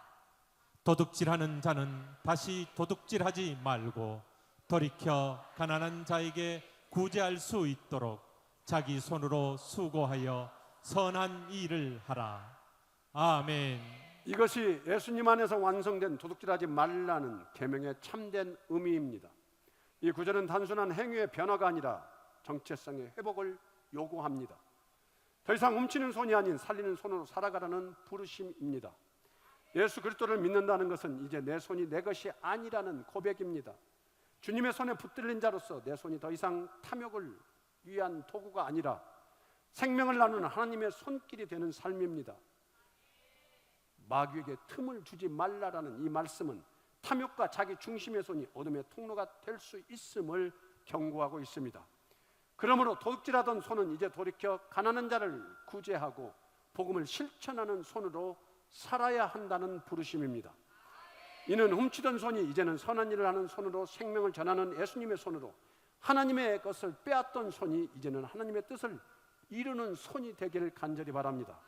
도둑질하는 자는 다시 도둑질하지 말고 돌이켜 가난한 자에게 구제할 수 있도록 자기 손으로 수고하여 선한 일을 하라. 아멘. 이것이 예수님 안에서 완성된 도둑질하지 말라는 계명의 참된 의미입니다. 이 구절은 단순한 행위의 변화가 아니라 정체성의 회복을 요구합니다. 더 이상 훔치는 손이 아닌 살리는 손으로 살아가라는 부르심입니다. 예수 그리스도를 믿는다는 것은 이제 내 손이 내 것이 아니라는 고백입니다. 주님의 손에 붙들린 자로서 내 손이 더 이상 탐욕을 위한 도구가 아니라 생명을 나누는 하나님의 손길이 되는 삶입니다. 마귀에게 틈을 주지 말라라는 이 말씀은 탐욕과 자기 중심의 손이 어둠의 통로가 될 수 있음을 경고하고 있습니다. 그러므로 도둑질하던 손은 이제 돌이켜 가난한 자를 구제하고 복음을 실천하는 손으로 살아야 한다는 부르심입니다. 이는 훔치던 손이 이제는 선한 일을 하는 손으로 생명을 전하는 예수님의 손으로, 하나님의 것을 빼앗던 손이 이제는 하나님의 뜻을 이루는 손이 되기를 간절히 바랍니다.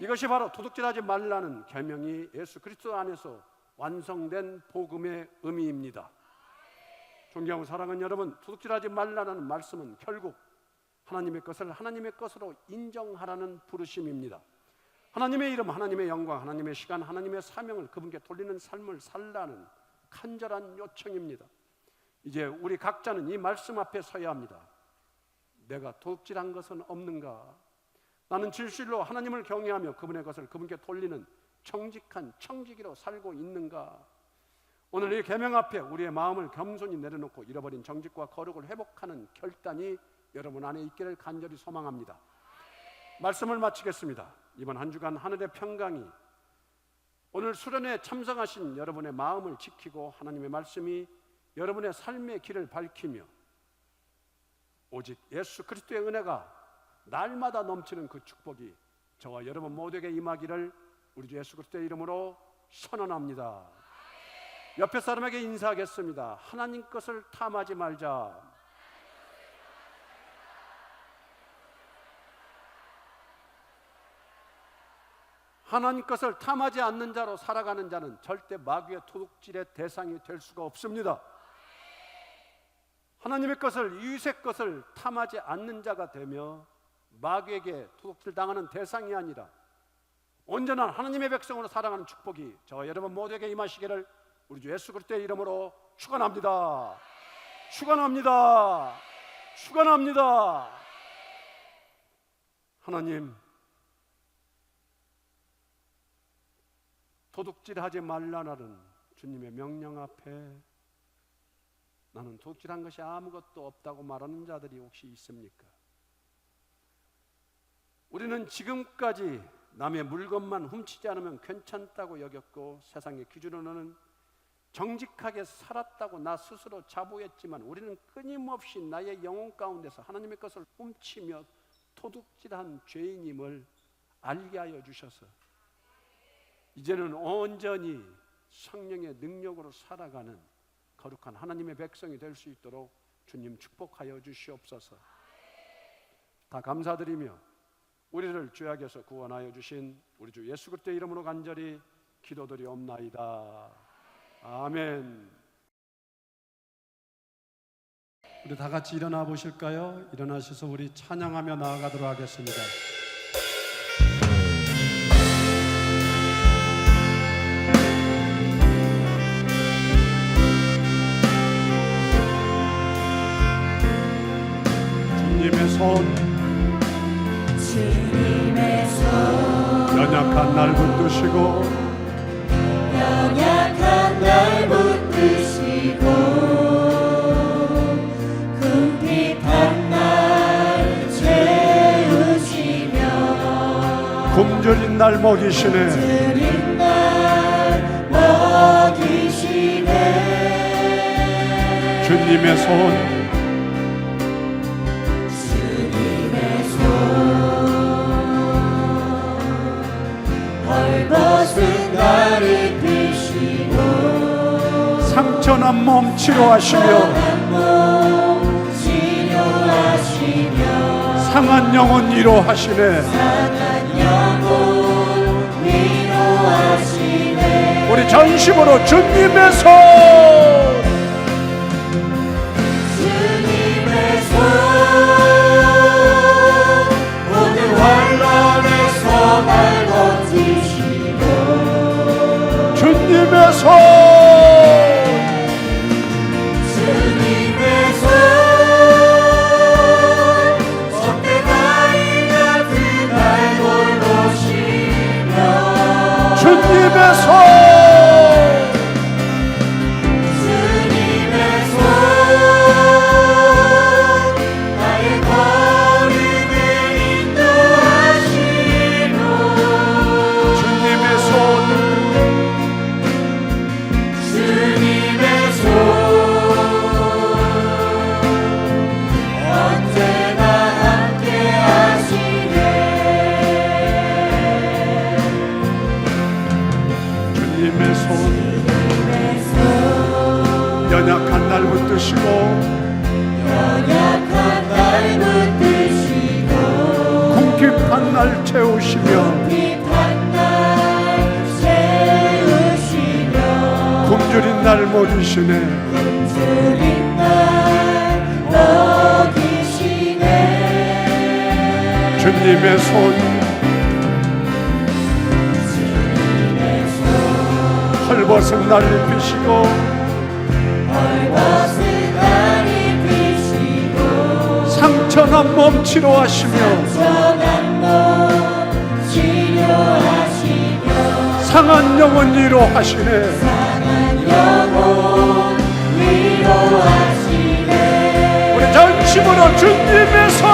이것이 바로 도둑질하지 말라는 계명이 예수 그리스도 안에서 완성된 복음의 의미입니다. 존경하고 사랑하는 여러분, 도둑질하지 말라는 말씀은 결국 하나님의 것을 하나님의 것으로 인정하라는 부르심입니다. 하나님의 이름, 하나님의 영광, 하나님의 시간, 하나님의 사명을 그분께 돌리는 삶을 살라는 간절한 요청입니다. 이제 우리 각자는 이 말씀 앞에 서야 합니다. 내가 도둑질한 것은 없는가? 나는 진실로 하나님을 경외하며 그분의 것을 그분께 돌리는 정직한 청지기로 살고 있는가? 오늘 이 계명 앞에 우리의 마음을 겸손히 내려놓고 잃어버린 정직과 거룩을 회복하는 결단이 여러분 안에 있기를 간절히 소망합니다. 말씀을 마치겠습니다. 이번 한 주간 하늘의 평강이 오늘 수련회에 참석하신 여러분의 마음을 지키고 하나님의 말씀이 여러분의 삶의 길을 밝히며 오직 예수 그리스도의 은혜가 날마다 넘치는 그 축복이 저와 여러분 모두에게 임하기를 우리 주 예수 그리스도의 이름으로 선언합니다. 옆에 사람에게 인사하겠습니다. 하나님 것을 탐하지 말자. 하나님 것을 탐하지 않는 자로 살아가는 자는 절대 마귀의 도둑질의 대상이 될 수가 없습니다. 하나님의 것을, 이웃의 것을 탐하지 않는 자가 되며 마귀에게 도둑질 당하는 대상이 아니라 온전한 하나님의 백성으로 살아가는 축복이 저와 여러분 모두에게 임하시기를 우리 주 예수 그리스도의 이름으로 축원합니다. 축원합니다. 축원합니다. 하나님, 도둑질하지 말라는 주님의 명령 앞에 나는 도둑질한 것이 아무것도 없다고 말하는 자들이 혹시 있습니까? 우리는 지금까지 남의 물건만 훔치지 않으면 괜찮다고 여겼고 세상의 기준으로는 정직하게 살았다고 나 스스로 자부했지만 우리는 끊임없이 나의 영혼 가운데서 하나님의 것을 훔치며 도둑질한 죄인임을 알게 하여 주셔서 이제는 온전히 성령의 능력으로 살아가는 거룩한 하나님의 백성이 될 수 있도록 주님 축복하여 주시옵소서. 다 감사드리며 우리를 죄악에서 구원하여 주신 우리 주 예수 그리스도의 이름으로 간절히 기도드리옵나이다. 아멘. 우리 다 같이 일어나 보실까요? 일어나셔서 우리 찬양하며 나아가도록 하겠습니다. 주님의 손 연약한 날 붙드시고 궁핍한 날 채우시며 굶주린 날 먹이시네 주님의 손 헐벗은 나를 드시고 상처난 몸 치료하시며 상한 영혼 위로하시네 우리 전심으로 주님의 손 모든 환난에서 날 건지시고 주님의 손 적대가이 같은 날 돌보시며 주님의 손 연약한 날 붙드시고 궁핍한 날 채우시며 굶주린 날 먹이시네 주님의 손 헐벗은 날 입히시고 상처난 몸 치료하시며 상한 영혼 위로하시네 우리 전심으로 주님의 손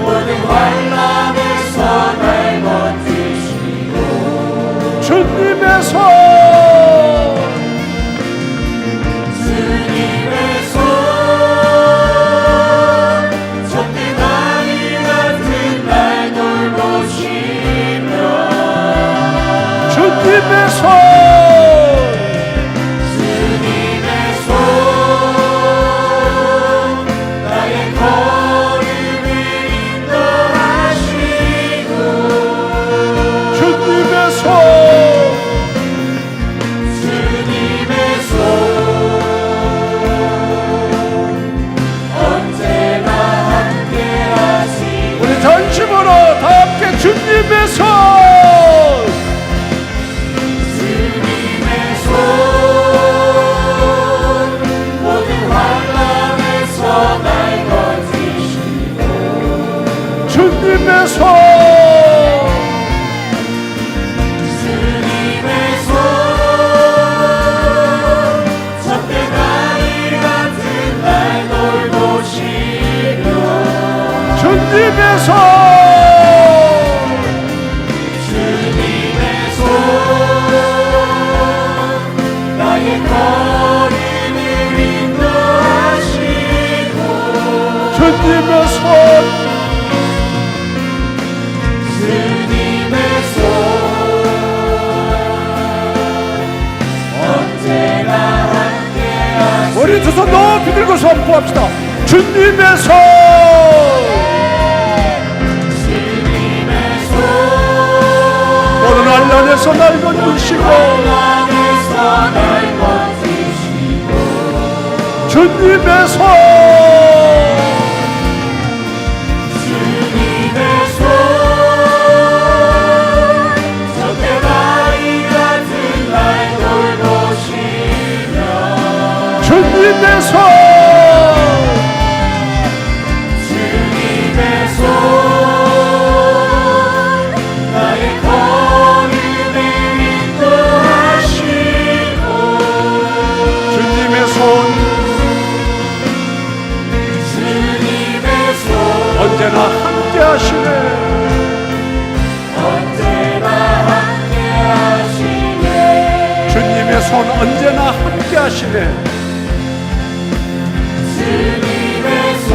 모든 환난에서 날 건지시고 주님의 손 주님의 손 나의 걸음을 인도하시고 주님의 손 주님의 손 주님의 손 모든 환난에서 날 건지시고 주님의 손 주님의 손 적대가리 같은 날 돌보시며 주님의 손 주님의 손 나의 걸음을 인도하시고 주님의 손 주님의 손 언제나 함께하시고 우리 두 손 높이 들고 선포합시다. 주님의 손 주님의 손 모든 환난에서 날 건지시고 환난에서 날 건지시고 주님의 손 주님의 손 적대가리 같은 날 돌보시며 주님의 손 주님의 손 나의 걸음을 인도하시고 주님의 손 주님의 손 언제나 함께 하시네 언제나 함께하시네 주님의 손 언제나 함께 하시네 주님의 손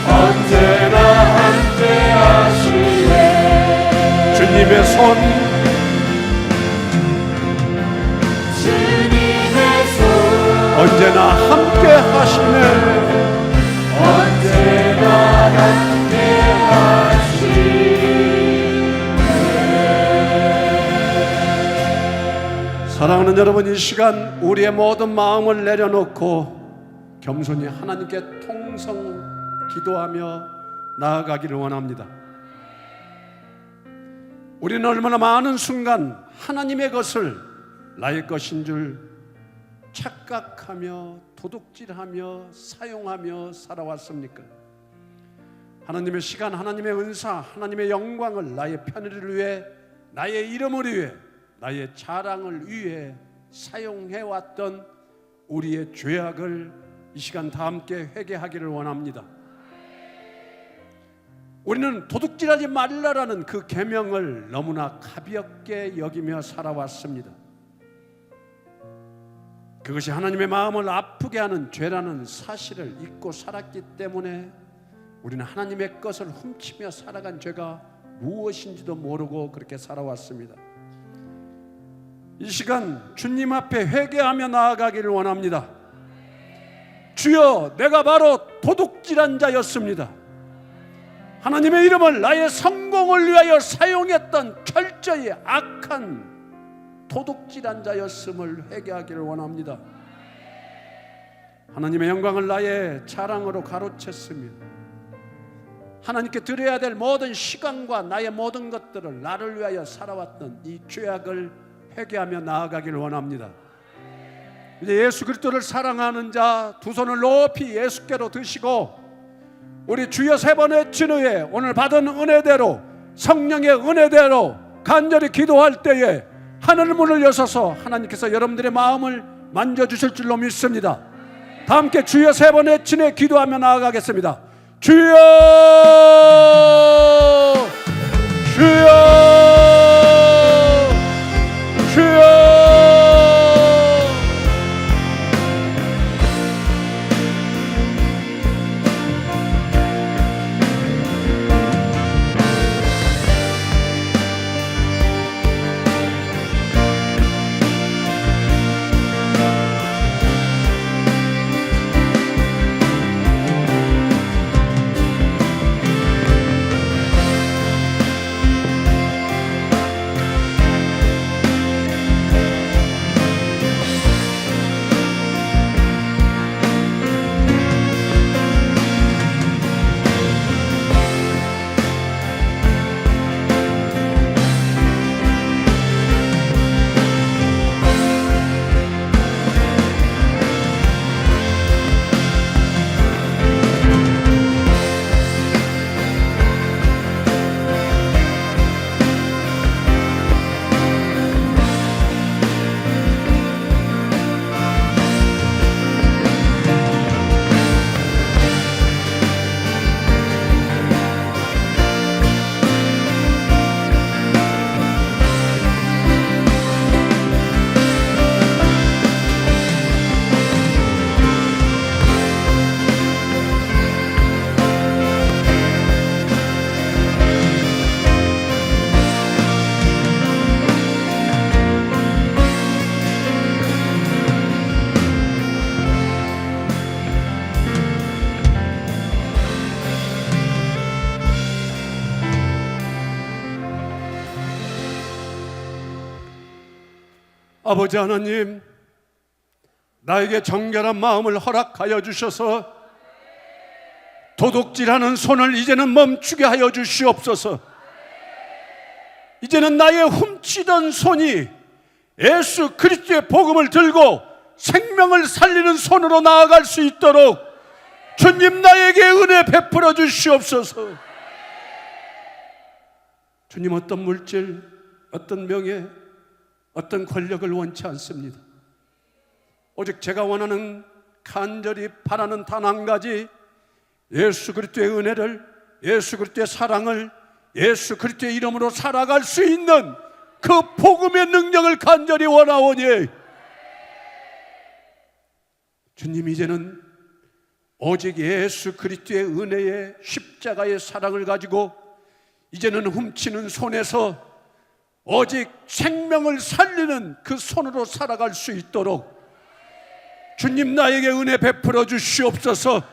언제나 함께하시네 주님의 손 주님의 손 언제나 함께 하시네 언제나 함께하시네 사랑하는 여러분, 이 시간 우리의 모든 마음을 내려놓고 겸손히 하나님께 통성 기도하며 나아가기를 원합니다. 우리는 얼마나 많은 순간 하나님의 것을 나의 것인 줄 착각하며 도둑질하며 사용하며 살아왔습니까? 하나님의 시간, 하나님의 은사, 하나님의 영광을 나의 편의를 위해, 나의 이름을 위해, 나의 자랑을 위해 사용해왔던 우리의 죄악을 이 시간 다 함께 회개하기를 원합니다. 우리는 도둑질하지 말라라는 그 계명을 너무나 가볍게 여기며 살아왔습니다. 그것이 하나님의 마음을 아프게 하는 죄라는 사실을 잊고 살았기 때문에 우리는 하나님의 것을 훔치며 살아간 죄가 무엇인지도 모르고 그렇게 살아왔습니다. 이 시간 주님 앞에 회개하며 나아가기를 원합니다. 주여, 내가 바로 도둑질한 자였습니다. 하나님의 이름을 나의 성공을 위하여 사용했던 철저히 악한 도둑질한 자였음을 회개하기를 원합니다. 하나님의 영광을 나의 자랑으로 가로챘으며 하나님께 드려야 될 모든 시간과 나의 모든 것들을 나를 위하여 살아왔던 이 죄악을 회개하며 나아가기를 원합니다. 이제 예수 그리스도를 사랑하는 자 두 손을 높이 예수께로 드시고 우리 주여 세 번 외친 후에 오늘 받은 은혜대로, 성령의 은혜대로 간절히 기도할 때에 하늘 문을 여셔서 하나님께서 여러분들의 마음을 만져주실 줄로 믿습니다. 다 함께 주여 세 번 외친 후에 기도하며 나아가겠습니다. 주여, 주여, 주여. 아버지 하나님, 나에게 정결한 마음을 허락하여 주셔서 도둑질하는 손을 이제는 멈추게 하여 주시옵소서. 이제는 나의 훔치던 손이 예수 그리스도의 복음을 들고 생명을 살리는 손으로 나아갈 수 있도록 주님 나에게 은혜 베풀어 주시옵소서. 주님, 어떤 물질, 어떤 명예, 어떤 권력을 원치 않습니다. 오직 제가 원하는, 간절히 바라는 단 한 가지, 예수 그리스도의 은혜를, 예수 그리스도의 사랑을, 예수 그리스도의 이름으로 살아갈 수 있는 그 복음의 능력을 간절히 원하오니, 주님, 이제는 오직 예수 그리스도의 은혜의 십자가의 사랑을 가지고 이제는 훔치는 손에서 오직 생명을 살리는 그 손으로 살아갈 수 있도록 주님 나에게 은혜 베풀어 주시옵소서.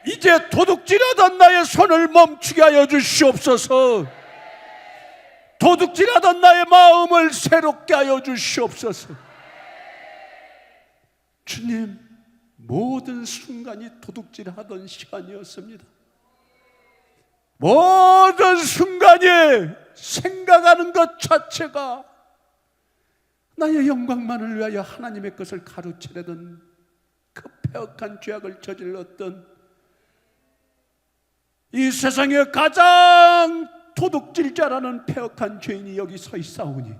이제 도둑질하던 나의 손을 멈추게 하여 주시옵소서. 도둑질하던 나의 마음을 새롭게 하여 주시옵소서. 주님, 모든 순간이 도둑질하던 시간이었습니다. 모든 순간이 생각하는 것 자체가 나의 영광만을 위하여 하나님의 것을 가로채려던 그 폐역한 죄악을 저질렀던 이 세상에 가장 도둑질자라는 폐역한 죄인이 여기 서 있사오니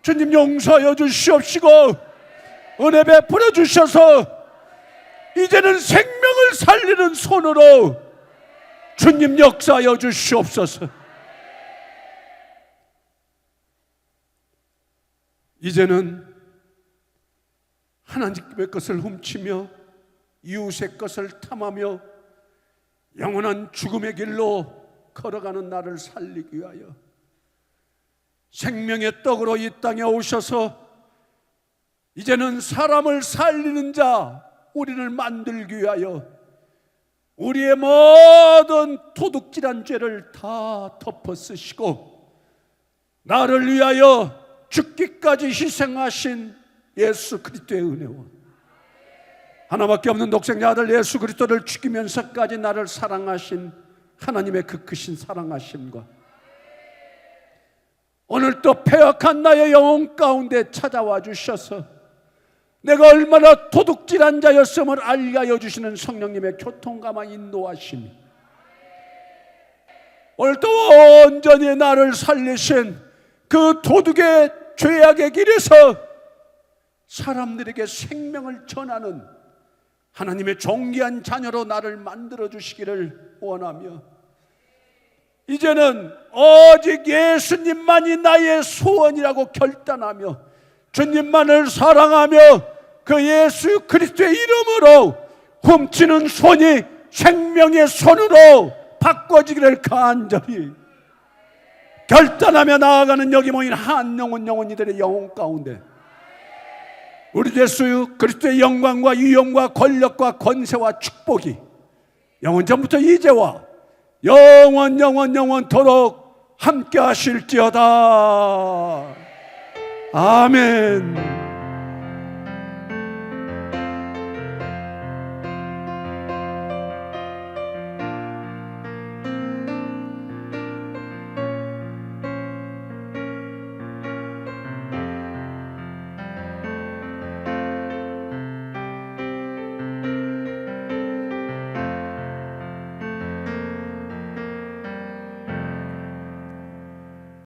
주님 용서하여 주시옵시고 은혜 베풀어 주셔서 이제는 생명을 살리는 손으로 주님 역사하여 주시옵소서. 이제는 하나님의 것을 훔치며 이웃의 것을 탐하며 영원한 죽음의 길로 걸어가는 나를 살리기 위하여 생명의 떡으로 이 땅에 오셔서 이제는 사람을 살리는 자 우리를 만들기 위하여 우리의 모든 도둑질한 죄를 다 덮어 쓰시고 나를 위하여 죽기까지 희생하신 예수 그리스도의 은혜와 하나밖에 없는 독생자 아들 예수 그리스도를 죽이면서까지 나를 사랑하신 하나님의 그 크신 사랑하심과 오늘 또 패역한 나의 영혼 가운데 찾아와 주셔서 내가 얼마나 도둑질한 자였음을 알게 하여 주시는 성령님의 교통감화 인도하심이 오늘 또 온전히 나를 살리신 그 도둑의 죄악의 길에서 사람들에게 생명을 전하는 하나님의 존귀한 자녀로 나를 만들어 주시기를 원하며 이제는 오직 예수님만이 나의 소원이라고 결단하며 주님만을 사랑하며 그 예수 그리스도의 이름으로 훔치는 손이 생명의 손으로 바꿔지기를 간절히 결단하며 나아가는 여기 모인 한 영혼 이들의 영혼 가운데 우리 예수 그리스도의 영광과 위엄과 권력과 권세와 축복이 영원 전부터 이제와 영원토록 함께 하실지어다. 아멘.